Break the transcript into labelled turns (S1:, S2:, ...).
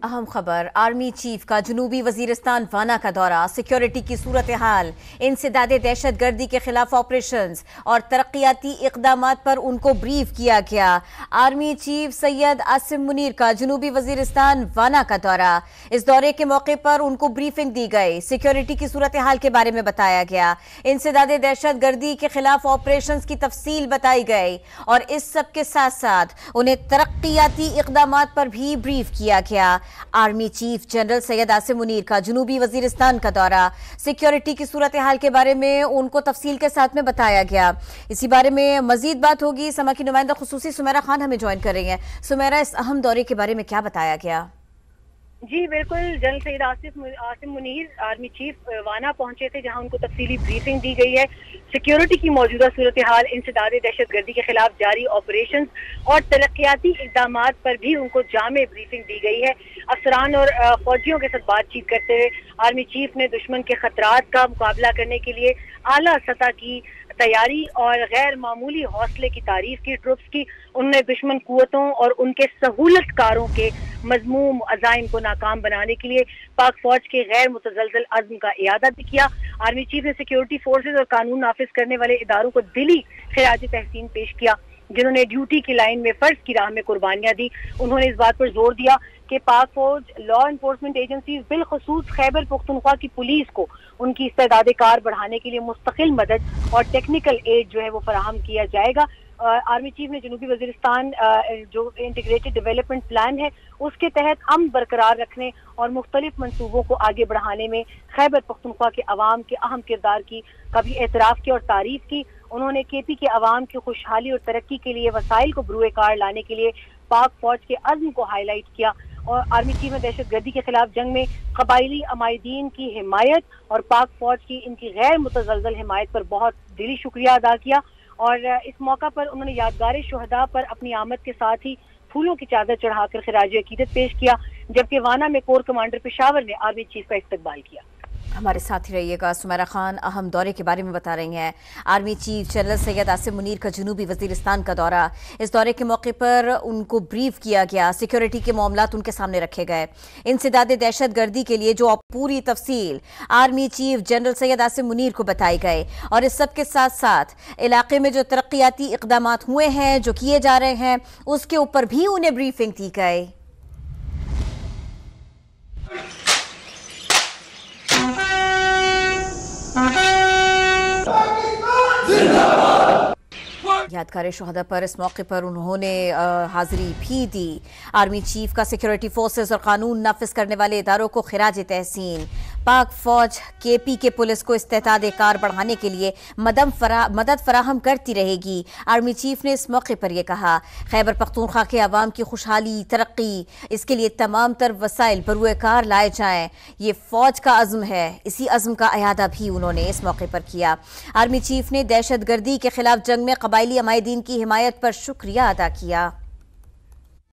S1: اہم خبر، army chief کا جنوبی وزیرستان وانا کا دورہ، سیکیورٹی کی صورتحال، انسداد دہشت گردی کے خلاف آپریشنز اور ترقیاتی اقدامات پر ان کو بریف کیا گیا۔ آرمی چیف سید عاصم منیر کا جنوبی وزیرستان وانا کا دورہ، اس دورے کے موقع پر ان کو بریفنگ دی گئی، سیکیورٹی کی صورتحال کے بارے میں بتایا گیا، انسداد دہشت گردی کے خلاف آپریشنز کی تفصیل بتائی گئی اور اس سب کے ساتھ ساتھ انہیں ترقیاتی اقدامات پر بھی بریف کیا گیا۔ Army chief general Syed Asim Munir کا جنوبی وزیرستان کا دورہ، سیکیورٹی کی صورتحال کے بارے میں ان کو تفصیل کے ساتھ میں بتایا گیا۔ اسی بارے میں مزید بات ہوگی، سما کی نمائندہ خصوصی سمیرہ خان ہمیں جوائن کر رہی ہیں۔ سمیرہ، اس اہم دورے کے بارے میں کیا بتایا گیا؟
S2: جی بالکل، general Syed Asim Munir army chief وانا پہنچے تھے، جہاں ان کو تفصیلی بریفنگ دی گئی ہے۔ سیکیورٹی کی موجودہ صورتحال، انسداد دہشت گردی کے خلاف جاری آپریشنز اور ترقیاتی اقدامات پر بھی ان کو جامع بریفنگ دی گئی ہے۔ افسران اور فوجیوں کے ساتھ بات چیت کرتے ہوئے آرمی چیف نے دشمن کے خطرات کا مقابلہ کرنے کے لیے اعلیٰ سطح کی تیاری اور غیر معمولی حوصلے کی تعریف کی ٹروپس کی۔ انہوں نے دشمن قوتوں اور ان کے سہولت کاروں کے مذموم عزائم کو ناکام بنانے کے لیے پاک فوج کے غیر متزلزل عزم کا اعادہ بھی کیا۔ آرمی چیف نے سیکیورٹی فورسز اور قانون نافذ کرنے والے اداروں کو دلی خراج تحسین پیش کیا، جنہوں نے ڈیوٹی کی لائن میں فرض کی راہ میں قربانیاں دی۔ انہوں نے اس بات پر زور دیا کہ پاک فوج، لا انفورسمنٹ ایجنسیز، بالخصوص خیبر پختونخوا کی پولیس کو ان کی استعداد کار بڑھانے کے لیے مستقل مدد اور ٹیکنیکل ایڈ جو ہے وہ فراہم کیا جائے گا۔ آرمی چیف نے جنوبی وزیرستان جو انٹیگریٹڈ ڈیولپمنٹ پلان ہے اس کے تحت امن برقرار رکھنے اور مختلف منصوبوں کو آگے بڑھانے میں خیبر پختونخوا کے عوام کے اہم کردار کی کا بھی اعتراف کیا اور تعریف کی۔ انہوں نے کے پی کے عوام کی خوشحالی اور ترقی کے لیے وسائل کو بروئے کار لانے کے لیے پاک فوج کے عزم کو ہائی لائٹ کیا، اور آرمی چیف نے دہشت گردی کے خلاف جنگ میں قبائلی عمائدین کی حمایت اور پاک فوج کی ان کی غیر متزلزل حمایت پر بہت دلی شکریہ ادا کیا، اور اس موقع پر انہوں نے یادگار شہداء پر اپنی آمد کے ساتھ ہی پھولوں کی چادر چڑھا کر خراج عقیدت پیش کیا، جبکہ وانا میں کور کمانڈر پشاور نے آرمی چیف کا استقبال کیا۔
S1: ہمارے ساتھ ہی رہیے گا، سمیرہ خان اہم دورے کے بارے میں بتا رہی ہیں۔ Army chief general Syed Asim Munir کا جنوبی وزیرستان کا دورہ، اس دورے کے موقع پر ان کو بریف کیا گیا، سیکیورٹی کے معاملات ان کے سامنے رکھے گئے، انسداد دہشت گردی کے لیے جو پوری تفصیل army chief general Syed Asim Munir کو بتائی گئے، اور اس سب کے ساتھ ساتھ علاقے میں جو ترقیاتی اقدامات ہوئے ہیں، جو کیے جا رہے ہیں، اس کے اوپر بھی انہیں بریفنگ دی گئی۔ یادگار شہداء پر اس موقع پر انہوں نے حاضری بھی دی۔ آرمی چیف کا سیکیورٹی فورسز اور قانون نافذ کرنے والے اداروں کو خراج تحسین۔ پاک فوج کے پی کے پولیس کو استعداد کار بڑھانے کے لیے مدد فراہم کرتی رہے گی۔ آرمی چیف نے اس موقع پر یہ کہا، خیبر پختونخوا کے عوام کی خوشحالی، ترقی، اس کے لیے تمام تر وسائل بروئے کار لائے جائیں، یہ فوج کا عزم ہے۔ اسی عزم کا اعادہ بھی انہوں نے اس موقع پر کیا۔ آرمی چیف نے دہشت گردی کے خلاف جنگ میں قبائلی عمائدین کی حمایت پر شکریہ ادا کیا۔